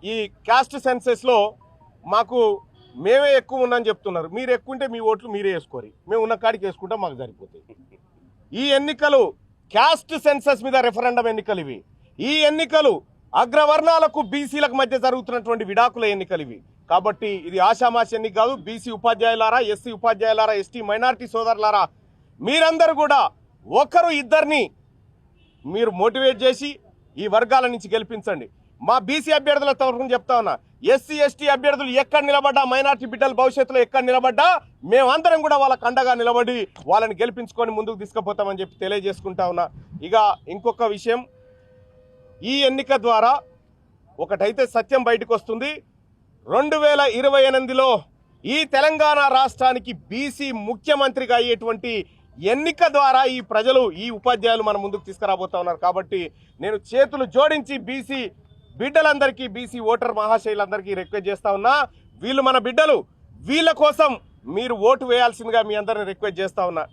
ఈ కాస్ట్ సెన్సెస్లో మాకు మేమే ఎక్కువ ఉన్నామని చెప్తున్నారు. మీరు ఎక్కువ ఉంటే మీ ఓట్లు మీరే వేసుకోరు, మేము ఉన్న కాడికి వేసుకుంటాం, మాకు సరిపోతాయి. ఈ ఎన్నికలు కాస్ట్ సెన్సస్ మీద రెఫరెండం ఎన్నికలు ఇవి. ఈ ఎన్నికలు అగ్రవర్ణాలకు బీసీలకు మధ్య జరుగుతున్నటువంటి విడాకుల ఎన్నికలు ఇవి. కాబట్టి ఇది ఆషామాషి ఎన్నిక కాదు. బీసీ ఉపాధ్యాయులారా, ఎస్సీ ఉపాధ్యాయులారా, ఎస్టీ మైనారిటీ సోదరులారా, మీరందరూ కూడా ఒకరు ఇద్దరిని మీరు మోటివేట్ చేసి ఈ వర్గాల నుంచి గెలిపించండి. మా బీసీ అభ్యర్థుల తరఫున చెప్తా ఉన్నా, ఎస్సీ ఎస్టీ అభ్యర్థులు ఎక్కడ నిలబడ్డా, మైనార్టీ బిడ్డల భవిష్యత్తులో ఎక్కడ నిలబడ్డా మేమందరం కూడా వాళ్ళకు అండగా నిలబడి వాళ్ళని గెలిపించుకొని ముందుకు తీసుకుపోతామని చెప్పి తెలియజేసుకుంటా ఉన్నా. ఇక ఇంకొక విషయం, ఈ ఎన్నిక ద్వారా ఒకటైతే సత్యం బయటకు వస్తుంది. 2028లో ఈ తెలంగాణ రాష్ట్రానికి బీసీ ముఖ్యమంత్రిగా అయ్యేటువంటి ఎన్నిక ద్వారా ఈ ప్రజలు, ఈ ఉపాధ్యాయులు మన ముందుకు తీసుకురాబోతా ఉన్నారు. కాబట్టి నేను చేతులు జోడించి బీసీ బిడ్డలందరికీ, బీసీ ఓటర్ మహాశయులందరికీ రిక్వెస్ట్ చేస్తా ఉన్నా, వీళ్ళు మన బిడ్డలు, వీళ్ళ కోసం మీరు ఓటు వేయాల్సిందిగా మీ అందరిని రిక్వెస్ట్ చేస్తా ఉన్నా.